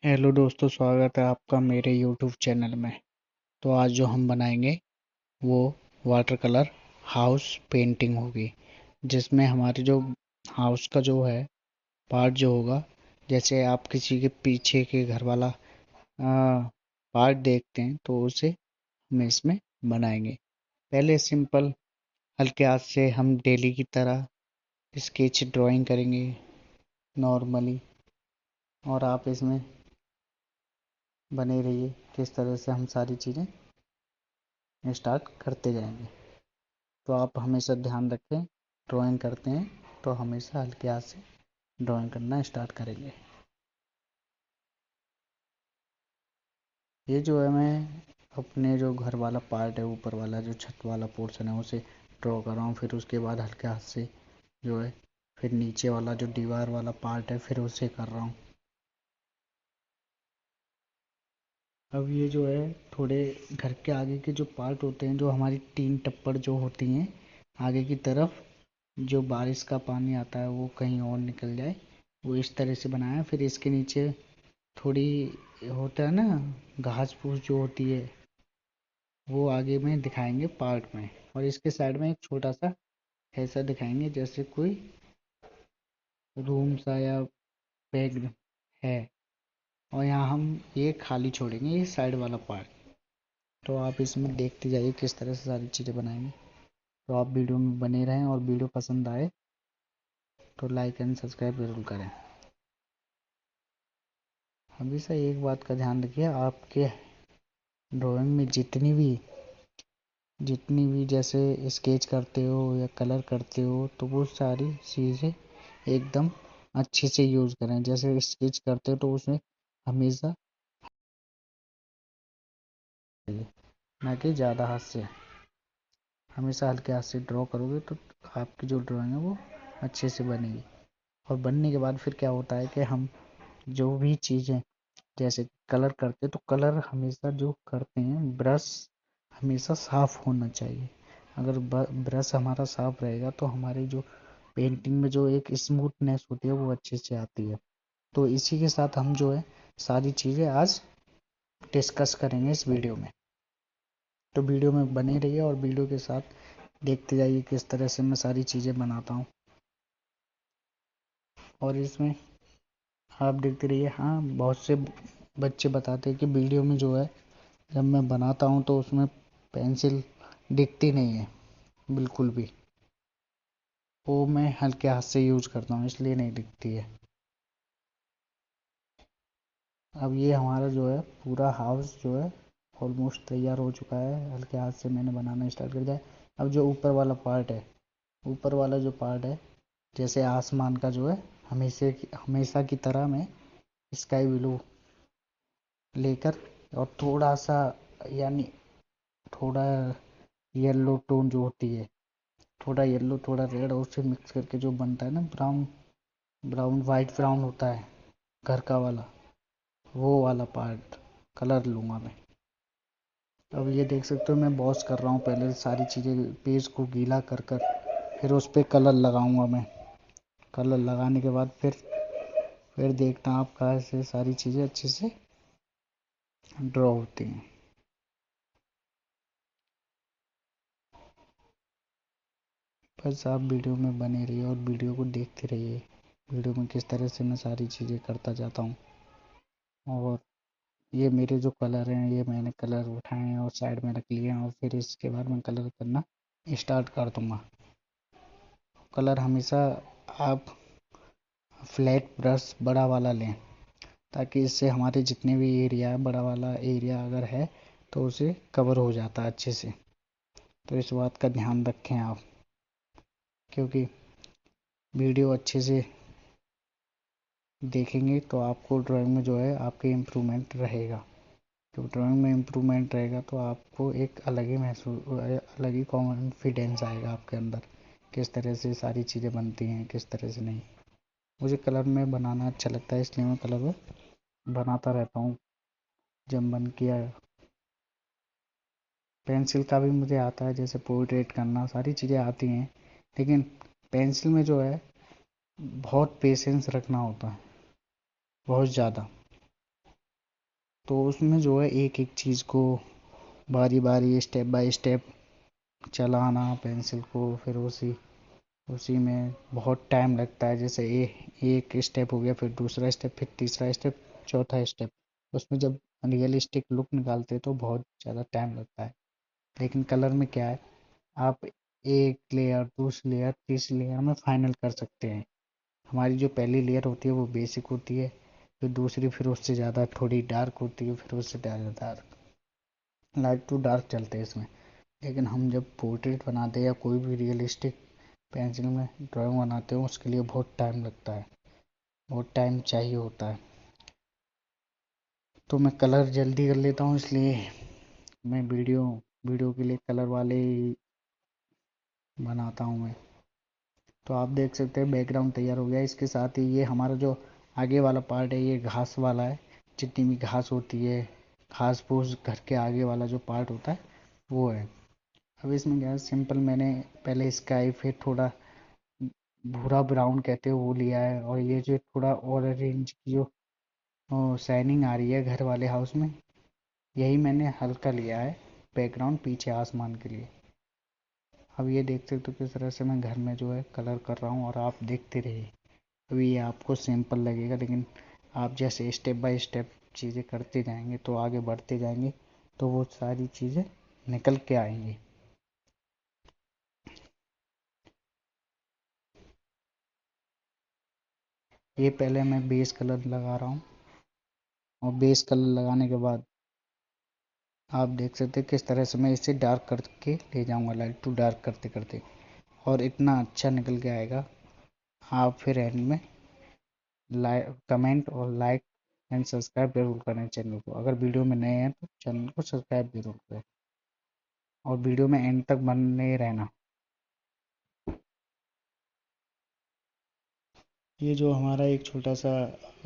Hello दोस्तों, स्वागत है आपका मेरे यूट्यूब चैनल में। तो आज जो हम बनाएंगे वो वाटर कलर हाउस पेंटिंग होगी, जिसमें हमारे जो हाउस का जो है पार्ट जो होगा, जैसे आप किसी के पीछे के घर वाला पार्ट देखते हैं तो उसे हम इसमें बनाएंगे। पहले सिंपल हल्के हाथ से हम डेली की तरह स्केच ड्राइंग करेंगे नॉर्मली, और आप इसमें बने रहिए। किस तरह से हम सारी चीज़ें स्टार्ट करते जाएंगे। तो आप हमेशा ध्यान रखें, ड्राइंग करते हैं तो हमेशा हल्के हाथ से ड्राइंग करना स्टार्ट करेंगे। ये जो है मैं अपने जो घर वाला पार्ट है, ऊपर वाला जो छत वाला पोर्शन है उसे ड्रॉ कर रहा हूँ। फिर उसके बाद हल्के हाथ से जो है फिर नीचे वाला जो दीवार वाला पार्ट है फिर उसे कर रहा हूँ। अब ये जो है थोड़े घर के आगे के जो पार्ट होते हैं, जो हमारी टीन टप्पड़ जो होती हैं आगे की तरफ, जो बारिश का पानी आता है वो कहीं और निकल जाए, वो इस तरह से बनाया। फिर इसके नीचे थोड़ी होता है ना घास फूस जो होती है, वो आगे में दिखाएंगे पार्ट में। और इसके साइड में एक छोटा सा ऐसा दिखाएंगे जैसे कोई रूम सा या बैग है, और यहाँ हम ये खाली छोड़ेंगे ये साइड वाला पार्ट। तो आप इसमें देखते जाइए किस तरह से सारी चीज़ें बनाएंगे। तो आप वीडियो में बने रहें, और वीडियो पसंद आए तो लाइक एंड सब्सक्राइब जरूर करें। हमेशा एक बात का ध्यान रखिए, आपके ड्राइंग में जितनी भी जैसे स्केच करते हो या कलर करते हो तो वो सारी चीज़ें एकदम अच्छे से यूज़ करें। जैसे स्केच करते हो तो उसमें हमेशा ना कि ज़्यादा हाथ से, हमेशा हल्के हाथ से ड्रॉ करोगे तो आपकी जो ड्राइंग है वो अच्छे से बनेगी। और बनने के बाद फिर क्या होता है कि हम जो भी चीज़ें जैसे कलर करते तो कलर हमेशा जो करते हैं ब्रश हमेशा साफ होना चाहिए। अगर ब्रश हमारा साफ रहेगा तो हमारी जो पेंटिंग में जो एक स्मूथनेस होती है वो अच्छे से आती है। तो इसी के साथ हम जो है सारी चीज़ें आज डिस्कस करेंगे इस वीडियो में। तो वीडियो में बने रहिए और वीडियो के साथ देखते जाइए किस तरह से मैं सारी चीज़ें बनाता हूँ। और इसमें आप देखते रहिए। हाँ, बहुत से बच्चे बताते हैं कि वीडियो में जो है जब मैं बनाता हूँ तो उसमें पेंसिल दिखती नहीं है बिल्कुल भी। वो मैं हल्के हाथ से यूज करता हूँ इसलिए नहीं दिखती है। अब ये हमारा जो है पूरा हाउस जो है ऑलमोस्ट तैयार हो चुका है। हल्के हाथ से मैंने बनाना स्टार्ट कर दिया है। अब जो ऊपर वाला पार्ट है, ऊपर वाला जो पार्ट है जैसे आसमान का जो है, हमेशा की तरह मैं स्काई ब्लू लेकर, और थोड़ा सा यानी थोड़ा येलो टोन जो होती है, थोड़ा येलो थोड़ा रेड, और उससे मिक्स करके जो बनता है ना ब्राउन ब्राउन वाइट ब्राउन होता है घर का वाला, वो वाला पार्ट कलर लूँगा मैं। अब ये देख सकते हो मैं बॉस कर रहा हूँ। पहले सारी चीज़ें पेज को गीला कर कर फिर उस पर कलर लगाऊंगा मैं। कलर लगाने के बाद फिर देखना आप कहाँ से सारी चीज़ें अच्छे से ड्रॉ होती हैं। बस आप वीडियो में बने रहिए और वीडियो को देखते रहिए, वीडियो में किस तरह से मैं सारी चीज़ें करता जाता हूँ। और ये मेरे जो कलर हैं ये मैंने कलर उठाए हैं और साइड में रख लिए हैं, और फिर इसके बाद मैं कलर करना स्टार्ट कर दूंगा। कलर हमेशा आप फ्लैट ब्रश बड़ा वाला लें, ताकि इससे हमारे जितने भी एरिया है, बड़ा वाला एरिया अगर है तो उसे कवर हो जाता है अच्छे से। तो इस बात का ध्यान रखें आप, क्योंकि वीडियो अच्छे से देखेंगे तो आपको ड्राइंग में जो है आपके इम्प्रूवमेंट रहेगा। तो ड्राइंग में इम्प्रूवमेंट रहेगा तो आपको एक अलग ही कॉन्फिडेंस आएगा आपके अंदर, किस तरह से सारी चीज़ें बनती हैं किस तरह से नहीं। मुझे कलर में बनाना अच्छा लगता है इसलिए मैं कलर में बनाता रहता हूँ। जब मन किया, पेंसिल का भी मुझे आता है, जैसे पोर्ट्रेट करना सारी चीज़ें आती हैं, लेकिन पेंसिल में जो है बहुत पेशेंस रखना होता है, बहुत ज़्यादा। तो उसमें जो है एक एक चीज़ को बारी बारी स्टेप बाय स्टेप चलाना पेंसिल को, फिर उसी उसी में बहुत टाइम लगता है। जैसे एक स्टेप हो गया, फिर दूसरा स्टेप, फिर तीसरा स्टेप, चौथा स्टेप। उसमें जब रियलिस्टिक लुक निकालते हैं तो बहुत ज़्यादा टाइम लगता है। लेकिन कलर में क्या है, आप एक लेयर, दूसरी लेयर, तीसरी लेयर में फाइनल कर सकते हैं। हमारी जो पहली लेयर होती है वो बेसिक होती है, फिर दूसरी फिर उससे ज़्यादा थोड़ी डार्क होती है, फिर उससे ज़्यादा डार्क, लाइट टू डार्क चलते हैं इसमें। लेकिन हम जब पोर्ट्रेट बनाते हैं या कोई भी रियलिस्टिक पेंसिल में ड्राइंग बनाते हो, उसके लिए बहुत टाइम लगता है, बहुत टाइम चाहिए होता है। तो मैं कलर जल्दी कर लेता हूँ, इसलिए मैं वीडियो वीडियो के लिए कलर वाले ही बनाता हूँ मैं। तो आप देख सकते हैं बैकग्राउंड तैयार हो गया। इसके साथ ही ये हमारा जो आगे वाला पार्ट है ये घास वाला है। जितनी भी घास होती है, घास फूस, घर के आगे वाला जो पार्ट होता है वो है। अब इसमें क्या है, सिंपल मैंने पहले स्काई, फिर थोड़ा भूरा ब्राउन कहते हैं वो लिया है, और ये जो थोड़ा ऑरेंज की जो शाइनिंग आ रही है घर वाले हाउस में, यही मैंने हल्का लिया है बैकग्राउंड पीछे आसमान के लिए। अब ये देख सकते हो किस तरह से मैं घर में जो है कलर कर रहा हूँ, और आप देखते रहिए। अभी ये आपको सिंपल लगेगा, लेकिन आप जैसे स्टेप बाय स्टेप चीज़ें करते जाएंगे तो आगे बढ़ते जाएंगे, तो वो सारी चीज़ें निकल के आएंगी। ये पहले मैं बेस कलर लगा रहा हूँ, और बेस कलर लगाने के बाद आप देख सकते हैं किस तरह से मैं इसे डार्क करके ले जाऊंगा, लाइट टू डार्क करते करते, और इतना अच्छा निकल के आएगा। आप फिर एंड में कमेंट और लाइक एंड सब्सक्राइब जरूर करें चैनल को। अगर वीडियो में नए हैं तो चैनल को सब्सक्राइब जरूर करें, और वीडियो में एंड तक बने रहना। ये जो हमारा एक छोटा सा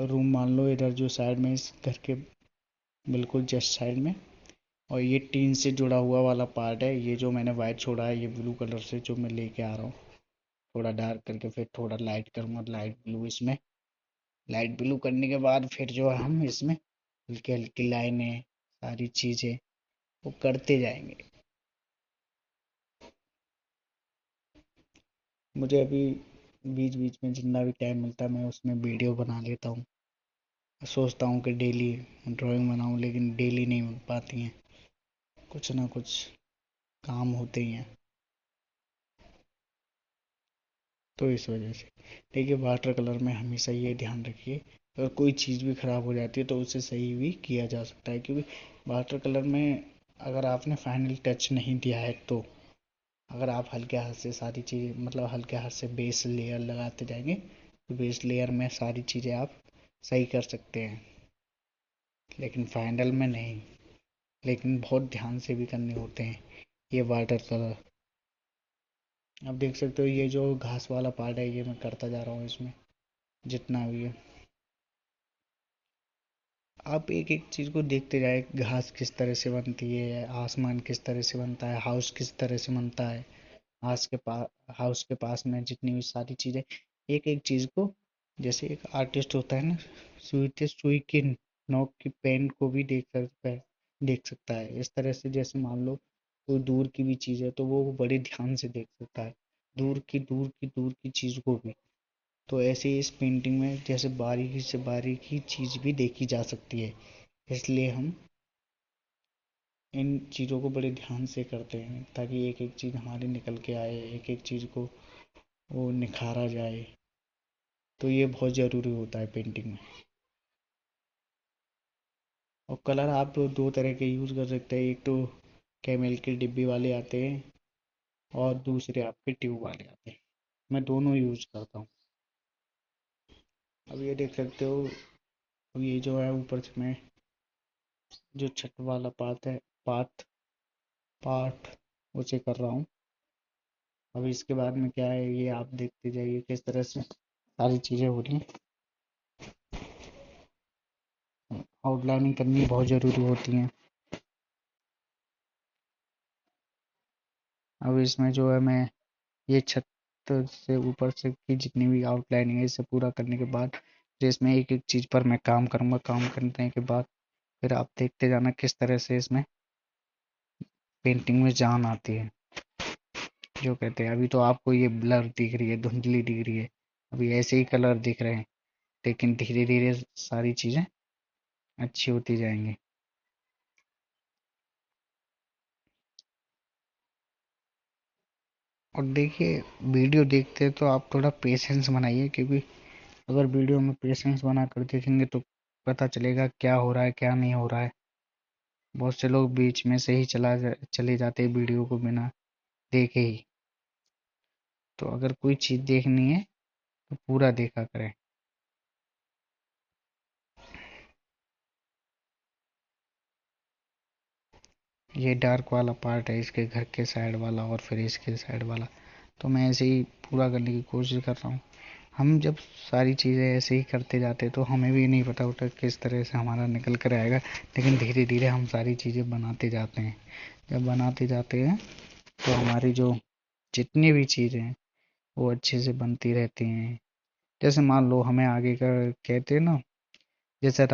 रूम मान लो, इधर जो साइड में, इस घर के बिल्कुल जस्ट साइड में, और ये टीन से जुड़ा हुआ वाला पार्ट है। ये जो मैंने वाइट छोड़ा है, ये ब्लू कलर से जो मैं लेके आ रहा हूँ, थोड़ा डार्क करके फिर थोड़ा लाइट करूँगा, लाइट ब्लू इसमें। लाइट ब्लू करने के बाद फिर जो है हम इसमें हल्की हल्की लाइनें, सारी चीज़ें वो करते जाएंगे। मुझे अभी बीच बीच में जितना भी टाइम मिलता है मैं उसमें वीडियो बना लेता हूँ। सोचता हूँ कि डेली ड्राइंग बनाऊँ, लेकिन डेली नहीं बन पाती हैं, कुछ ना कुछ काम होते ही हैं, तो इस वजह से। देखिए, वाटर कलर में हमेशा ये ध्यान रखिए, अगर कोई चीज़ भी ख़राब हो जाती है तो उसे सही भी किया जा सकता है, क्योंकि वाटर कलर में अगर आपने फाइनल टच नहीं दिया है तो, अगर आप हल्के हाथ से सारी चीज़ें, मतलब हल्के हाथ से बेस लेयर लगाते जाएंगे, तो बेस लेयर में सारी चीज़ें आप सही कर सकते हैं, लेकिन फाइनल में नहीं। लेकिन बहुत ध्यान से भी करने होते हैं ये वाटर कलर। अब देख सकते हो ये जो घास वाला पार्ट है ये मैं करता जा रहा हूँ इसमें जितना भी है। आप एक एक चीज़ को देखते जाए, घास किस तरह से बनती है, आसमान किस तरह से बनता है, हाउस किस तरह से बनता है, हाउस के पास में जितनी भी सारी चीज़ें, एक एक चीज़ को, जैसे एक आर्टिस्ट होता है ना, सुई से सुई की नोक की पेन को भी देख सकता है इस तरह से। जैसे मान लो कोई दूर की भी चीज़ है तो वो बड़े ध्यान से देख सकता है, दूर की चीज़ को भी। तो ऐसे ही इस पेंटिंग में जैसे बारीकी से बारीकी चीज़ भी देखी जा सकती है, इसलिए हम इन चीज़ों को बड़े ध्यान से करते हैं, ताकि एक एक चीज़ हमारी निकल के आए, एक एक चीज़ को वो निखारा जाए। तो ये बहुत ज़रूरी होता है पेंटिंग में। और कलर आप दो तरह के यूज़ कर सकते हैं, एक तो कैमेल के डिब्बी वाले आते हैं, और दूसरे आपके ट्यूब वाले आते हैं। मैं दोनों यूज़ करता हूँ। अब ये देख सकते हो, अब ये जो है ऊपर से मैं जो छत वाला पाथ पार्ट उसे कर रहा हूँ। अब इसके बाद में क्या है, ये आप देखते जाइए किस तरह से सारी चीज़ें हो रही हैं। आउटलाइनिंग करनी बहुत ज़रूरी होती है। अब इसमें जो है मैं ये छत से ऊपर से की जितनी भी आउटलाइनिंग है इसे पूरा करने के बाद, फिर इसमें एक एक चीज़ पर मैं काम करूँगा। काम करने के बाद फिर आप देखते जाना किस तरह से इसमें पेंटिंग में जान आती है। जो कहते हैं अभी तो आपको ये ब्लर दिख रही है, धुंधली दिख रही है, अभी ऐसे ही कलर दिख रहे हैं, लेकिन धीरे धीरे सारी चीज़ें अच्छी होती जाएंगी। और देखिए, वीडियो देखते हैं तो आप थोड़ा पेशेंस बनाइए, क्योंकि अगर वीडियो में पेशेंस बना कर देखेंगे तो पता चलेगा क्या हो रहा है क्या नहीं हो रहा है। बहुत से लोग बीच में से ही चले जाते हैं वीडियो को बिना देखे ही। तो अगर कोई चीज़ देखनी है तो पूरा देखा करें। ये डार्क वाला पार्ट है इसके घर के साइड वाला, और फिर इसके साइड वाला। तो मैं ऐसे ही पूरा करने की कोशिश कर रहा हूँ। हम जब सारी चीज़ें ऐसे ही करते जाते तो हमें भी नहीं पता होता किस तरह से हमारा निकल कर आएगा, लेकिन धीरे धीरे हम सारी चीज़ें बनाते जाते हैं। जब बनाते जाते हैं तो हमारी जो जितनी भी चीज़ें हैं वो अच्छे से बनती रहती हैं। जैसे मान लो हमें आगे का कहते हैं ना, जैसे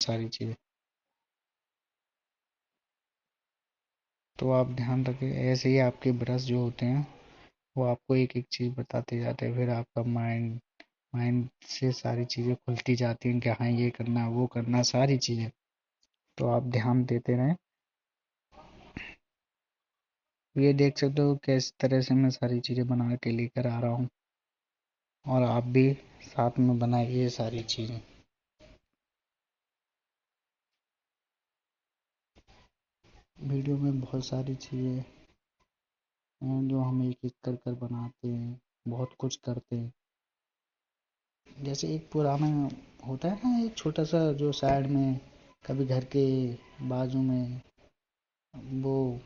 सारी चीज़ें, तो आप ध्यान रखें। ऐसे ही आपके ब्रश जो होते हैं वो आपको एक एक चीज़ बताते जाते हैं, फिर आपका माइंड माइंड से सारी चीज़ें खुलती जाती हैं कि हाँ ये करना वो करना सारी चीज़ें। तो आप ध्यान देते रहें। ये देख सकते हो किस तरह से मैं सारी चीज़ें बना के लेकर आ रहा हूँ, और आप भी साथ में बनाइए ये सारी चीज़ें। वीडियो में बहुत सारी चीज़ें हैं जो हम एक एक कर कर बनाते हैं, बहुत कुछ करते हैं। जैसे एक पुराना होता है ना, एक छोटा सा जो साइड में कभी घर के बाजू में वो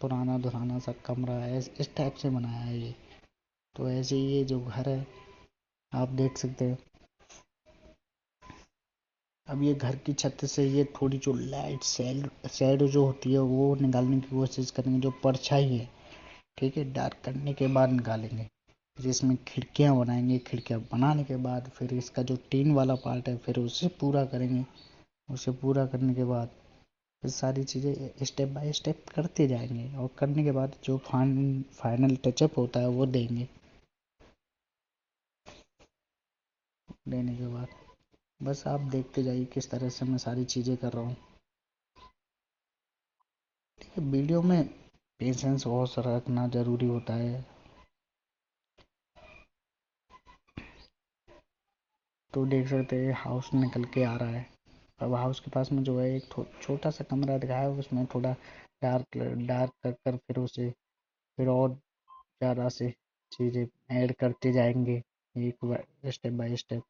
पुराना धुराना सा कमरा है, इस टाइप से बनाया है ये। तो ऐसे ही ये जो घर है आप देख सकते हैं। अब ये घर की छत से ये थोड़ी जो लाइट शेड जो होती है वो निकालने की कोशिश करेंगे, जो परछाई है, ठीक है, डार्क करने के बाद निकालेंगे। फिर इसमें खिड़कियाँ बनाएंगे, खिड़कियाँ बनाने के बाद फिर इसका जो टीन वाला पार्ट है फिर उसे पूरा करेंगे। उसे पूरा करने के बाद फिर सारी चीज़ें स्टेप बाय स्टेप करते जाएंगे, और करने के बाद जो फाइनल टचअप होता है वो देंगे। देने के बाद बस आप देखते जाइए किस तरह से मैं सारी चीज़ें कर रहा हूँ। ठीक है, वीडियो में पेशेंस बहुत सारा रखना ज़रूरी होता है। तो देख सकते हैं हाउस निकल के आ रहा है। अब हाउस के पास में जो है एक छोटा सा कमरा दिखाया है, उसमें थोड़ा डार्क डार्क कर कर फिर उसे फिर और ज़्यादा से चीज़ें ऐड करते जाएंगे, एक स्टेप बाय स्टेप,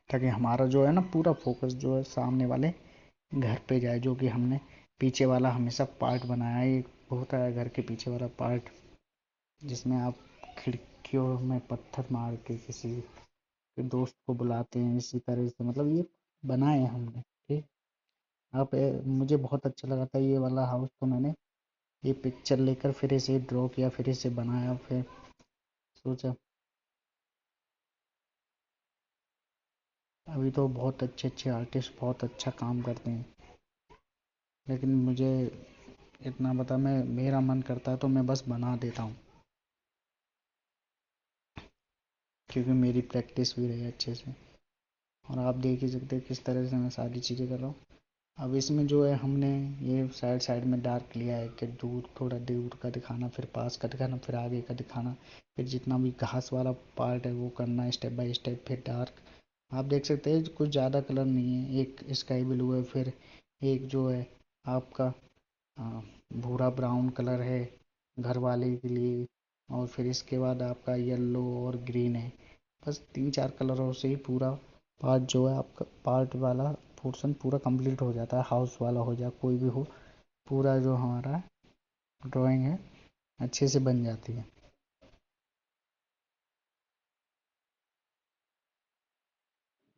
ताकि हमारा जो है ना पूरा फोकस जो है सामने वाले घर पे जाए। जो कि हमने पीछे वाला हमेशा पार्ट बनाया है, एक होता है घर के पीछे वाला पार्ट जिसमें आप खिड़कियों में पत्थर मार के किसी के दोस्त को बुलाते हैं, इसी तरह से मतलब ये बनाए हैं हमने। ठीक, आप मुझे बहुत अच्छा लगा था ये वाला हाउस, तो मैंने ये पिक्चर लेकर फिर इसे ड्रॉ किया, फिर इसे बनाया, फिर सोचा। अभी तो बहुत अच्छे अच्छे आर्टिस्ट बहुत अच्छा काम करते हैं, लेकिन मुझे इतना पता, मैं मेरा मन करता है तो मैं बस बना देता हूँ, क्योंकि मेरी प्रैक्टिस भी रही अच्छे से। और आप देख ही सकते हैं किस तरह से मैं सारी चीज़ें कर रहा हूँ। अब इसमें जो है हमने ये साइड साइड में डार्क लिया है कि दूर थोड़ा दूर का दिखाना, फिर पास का दिखाना, फिर आगे का दिखाना, फिर जितना भी घास वाला पार्ट है वो करना स्टेप बाय स्टेप, फिर डार्क। आप देख सकते हैं कुछ ज़्यादा कलर नहीं है, एक स्काई ब्लू है, फिर एक जो है आपका भूरा ब्राउन कलर है घर वाले के लिए, और फिर इसके बाद आपका येलो और ग्रीन है। बस तीन चार कलरों से ही पूरा पार्ट जो है आपका पार्ट वाला पोर्शन पूरा कंप्लीट हो जाता है, हाउस वाला हो जाए कोई भी हो, पूरा जो हमारा ड्राइंग है अच्छे से बन जाती है।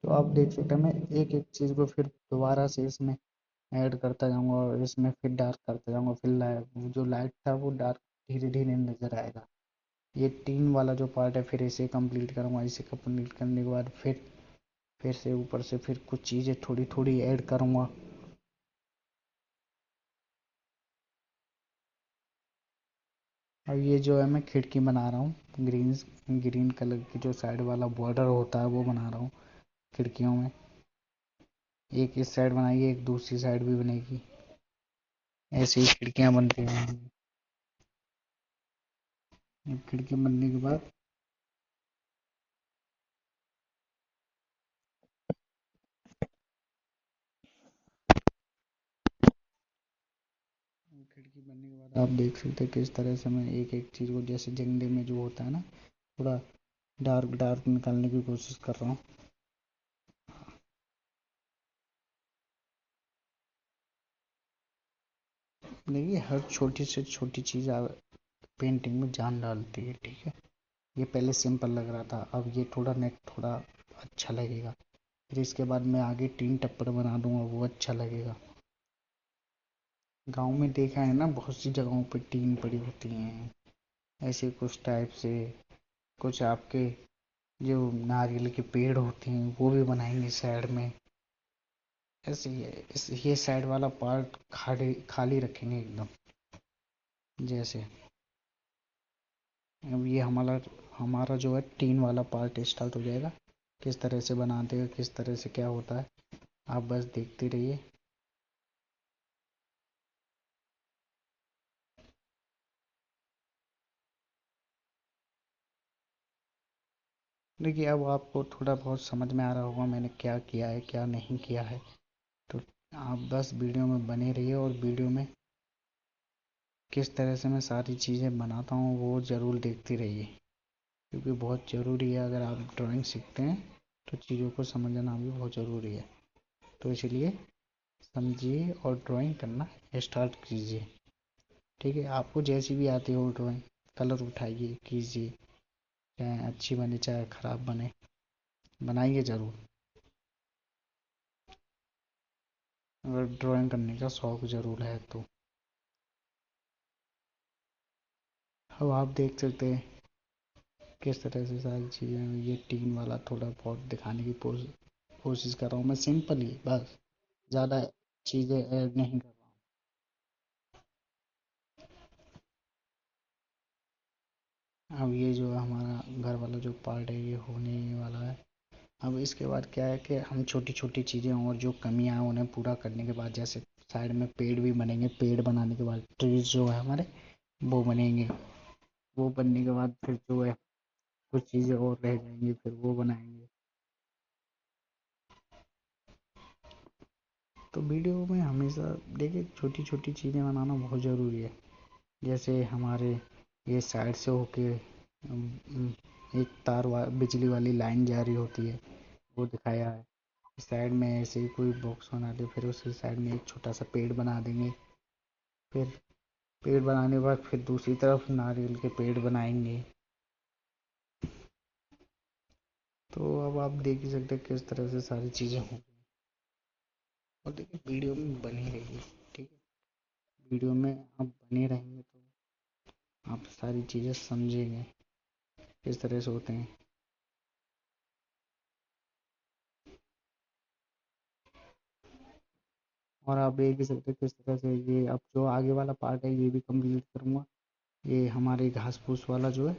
तो आप देख सकते हैं मैं एक एक चीज़ को फिर दोबारा से इसमें ऐड करता जाऊंगा और इसमें फिर डार्क करता जाऊंगा, फिर जो लाइट था वो डार्क धीरे धीरे नजर आएगा। ये टीन वाला जो पार्ट है फिर इसे कंप्लीट करूंगा, इसे कंप्लीट करने के बाद फिर से ऊपर से फिर कुछ चीज़ें थोड़ी थोड़ी ऐड करूंगा। अब ये जो है मैं खिड़की बना रहा हूँ, ग्रीन कलर की जो साइड वाला बॉर्डर होता है वो बना रहा हूँ खिड़कियों में। एक इस साइड बनाई, एक दूसरी साइड भी बनेगी, ऐसे ही खिड़कियाँ बनती हैं। खिड़की बनने के बाद खिड़की बनने के बाद आप देख सकते हैं किस तरह से मैं एक एक चीज़ को, जैसे झंडे में जो होता है ना, थोड़ा डार्क डार्क निकालने की कोशिश कर रहा हूँ। देखिए हर छोटी से छोटी चीज़ पेंटिंग में जान डालती है, ठीक है। ये पहले सिंपल लग रहा था, अब ये थोड़ा नेक थोड़ा अच्छा लगेगा, फिर इसके बाद मैं आगे टीन टप्पर बना दूंगा, वो अच्छा लगेगा। गांव में देखा है ना, बहुत सी जगहों पे टीन पड़ी होती हैं ऐसे कुछ टाइप से। कुछ आपके जो नारियल के पेड़ होते हैं वो भी बनाएंगे साइड में, ऐसे ही है। ये साइड वाला पार्ट खाली खाली रखेंगे एकदम, जैसे अब ये हमारा हमारा जो है टीन वाला पार्ट स्टार्ट हो जाएगा। किस तरह से बनाते हैं, किस तरह से क्या होता है, आप बस देखते रहिए। देखिए अब आपको थोड़ा बहुत समझ में आ रहा होगा मैंने क्या किया है क्या नहीं किया है। तो आप बस वीडियो में बने रहिए और वीडियो में किस तरह से मैं सारी चीज़ें बनाता हूँ वो ज़रूर देखते रहिए, क्योंकि बहुत ज़रूरी है। अगर आप ड्राइंग सीखते हैं तो चीज़ों को समझना भी बहुत ज़रूरी है। तो इसलिए समझिए और ड्राइंग करना स्टार्ट कीजिए, ठीक है। आपको जैसी भी आती हो ड्राइंग, कलर उठाइए कीजिए, चाहे अच्छी बने चाहे ख़राब बने, बनाइए ज़रूर, अगर ड्राइंग करने का शौक़ ज़रूर है तो। अब आप देख सकते हैं किस तरह से सारी चीज़ें, ये टीन वाला थोड़ा बहुत दिखाने की कोशिश कर रहा हूँ मैं, सिंपल ही बस, ज़्यादा चीज़ें ऐड नहीं कर रहा हूँ। अब ये जो हमारा घर वाला जो पार्ट है ये होने ही वाला है। अब इसके बाद क्या है कि हम छोटी छोटी चीज़ें और जो कमियां हैं उन्हें पूरा करने के बाद, जैसे साइड में पेड़ भी बनेंगे, पेड़ बनाने के बाद ट्रीज जो है हमारे वो बनेंगे, वो बनने के बाद फिर जो है कुछ चीज़ें और रह जाएंगी, फिर वो बनाएंगे। तो वीडियो में हमेशा देखिए छोटी छोटी चीज़ें बनाना बहुत ज़रूरी है। जैसे हमारे ये साइड से होके एक बिजली वाली लाइन जा रही होती है, वो दिखाया है। साइड में ऐसे ही कोई बॉक्स बना दे, फिर उसके साइड में एक छोटा सा पेड़ बना देंगे, फिर पेड़ बनाने के बाद फिर दूसरी तरफ नारियल के पेड़ बनाएंगे। तो अब आप देख ही सकते हैं किस तरह से सारी चीज़ें हों। और देखिए वीडियो में बने रहिए, ठीक है। वीडियो में आप बने रहेंगे तो आप सारी चीज़ें समझेंगे किस तरह से होते हैं। और आप देख ही सकते हैं किस तरह से ये अब जो आगे वाला पार्ट है ये भी कंप्लीट करूँगा, ये हमारे घास फूस वाला जो है,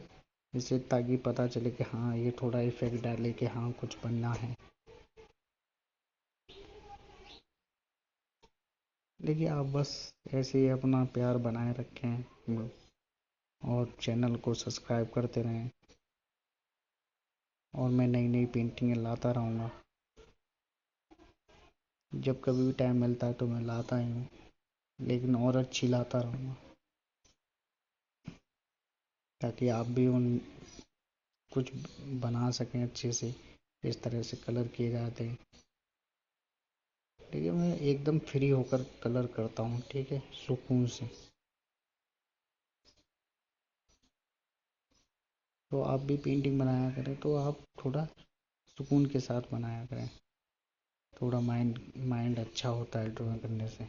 इससे ताकि पता चले कि हाँ ये थोड़ा इफेक्ट डाले कि हाँ कुछ बनना है। देखिए आप बस ऐसे ही अपना प्यार बनाए रखें और चैनल को सब्सक्राइब करते रहें, और मैं नई नई पेंटिंगें लाता रहूँगा। जब कभी भी टाइम मिलता है तो मैं लाता ही हूँ, लेकिन और अच्छी लाता रहूँगा, ताकि आप भी उन कुछ बना सकें अच्छे से, इस तरह से कलर किए जाते हैं। ठीक है, मैं एकदम फ्री होकर कलर करता हूँ, ठीक है, सुकून से। तो आप भी पेंटिंग बनाया करें तो आप थोड़ा सुकून के साथ बनाया करें, थोड़ा माइंड माइंड अच्छा होता है ड्राइंग करने से,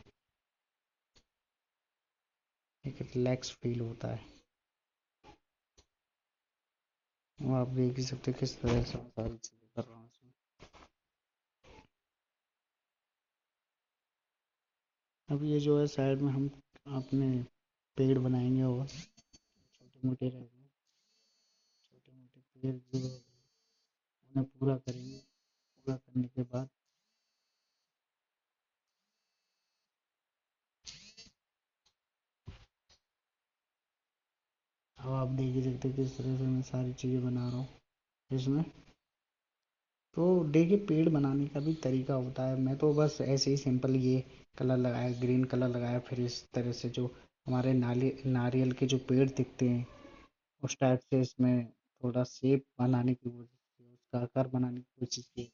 एक रिलैक्स फील होता है। और आप देख ही सकते हैं किस तरह से मैं सारी चीज़ें कर रहा हूँ इसमें। अब ये जो है साइड में हम अपने पेड़ बनाएंगे और छोटे मोटे रहेंगे, छोटे मोटे पेड़ जो है उन्हें पूरा करेंगे। पूरा करने के बाद अब आप देख ही सकते हैं किस तरह से मैं सारी चीज़ें बना रहा हूँ इसमें। तो देखिए, पेड़ बनाने का भी तरीका होता है। मैं तो बस ऐसे ही सिंपल ये कलर लगाया, ग्रीन कलर लगाया, फिर इस तरह से जो हमारे नारियल के जो पेड़ दिखते हैं उस टाइप से इसमें थोड़ा शेप बनाने की कोशिश की, उसका आकार बनाने की कोशिश की।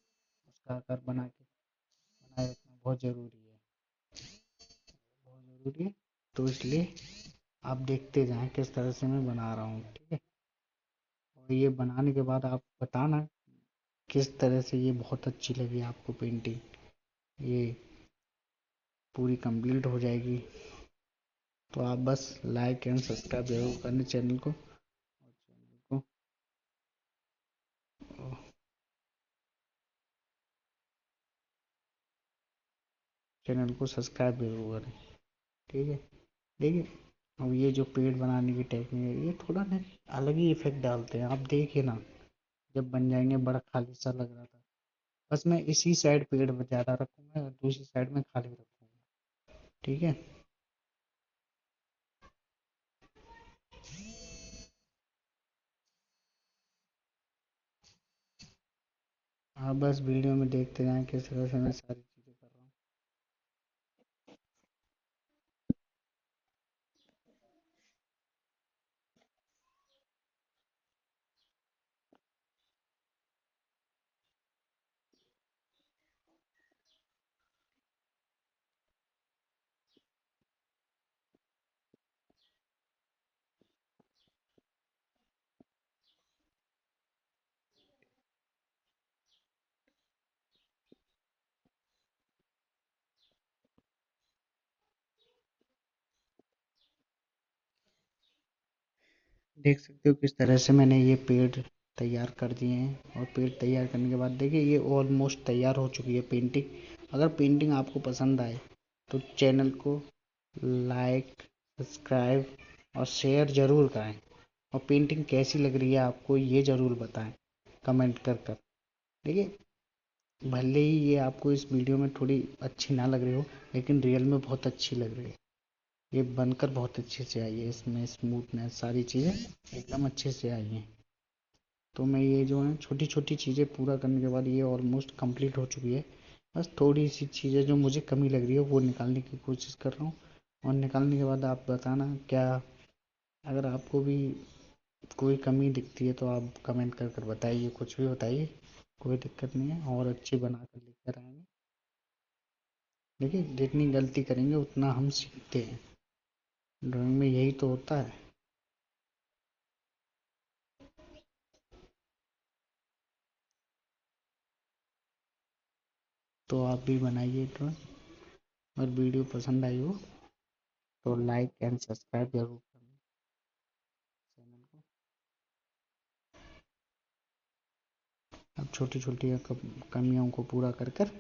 उसका आकार बनाए रखना बहुत ज़रूरी है, बहुत ज़रूरी है। तो इसलिए आप देखते जाएं किस तरह से मैं बना रहा हूँ, ठीक है। और ये बनाने के बाद आप बताना किस तरह से ये बहुत अच्छी लगी आपको पेंटिंग। ये पूरी कंप्लीट हो जाएगी तो आप बस लाइक एंड सब्सक्राइब जरूर करना चैनल को। चैनल को सब्सक्राइब जरूर करें, ठीक है। देखिए, अब ये जो पेड़ बनाने की टेक्निक है ये थोड़ा ना अलग ही इफेक्ट डालते हैं, आप देखिए ना। जब बन जाएंगे बड़ा खाली सा लग रहा था। बस मैं इसी साइड पेड़ ज़्यादा रखूंगा और दूसरी साइड में खाली रखूंगा, ठीक है। आप बस वीडियो में देखते जाएं किस तरह से मैं सारी चीज़ें कर रहा हूँ। देख सकते हो किस तरह से मैंने ये पेड़ तैयार कर दिए हैं। और पेड़ तैयार करने के बाद देखिए ये ऑलमोस्ट तैयार हो चुकी है पेंटिंग। अगर पेंटिंग आपको पसंद आए तो चैनल को लाइक, सब्सक्राइब और शेयर ज़रूर करें। और पेंटिंग कैसी लग रही है आपको ये ज़रूर बताएं कमेंट कर कर। देखिए, भले ही ये आपको इस वीडियो में थोड़ी अच्छी ना लग रही हो लेकिन रियल में बहुत अच्छी लग रही है। ये बनकर बहुत अच्छे से आई है, इसमें स्मूथनेस सारी चीज़ें एकदम अच्छे से आई हैं। तो मैं ये जो है छोटी छोटी चीज़ें पूरा करने के बाद ये ऑलमोस्ट कंप्लीट हो चुकी है। बस थोड़ी सी चीज़ें जो मुझे कमी लग रही है वो निकालने की कोशिश कर रहा हूँ। और निकालने के बाद आप बताना क्या, अगर आपको भी कोई कमी दिखती है तो आप कमेंट कर कर बताइए, कुछ भी बताइए, कोई दिक्कत नहीं है। और अच्छी बना कर लेकर आएंगे। देखिए, जितनी गलती करेंगे उतना हम सीखते हैं, ड्राइंग में यही तो होता है। तो आप भी बनाइए ड्राइंग। और वीडियो पसंद आई हो तो लाइक एंड सब्सक्राइब जरूर करना चैनल को। अब छोटी छोटी कमियों को पूरा कर कर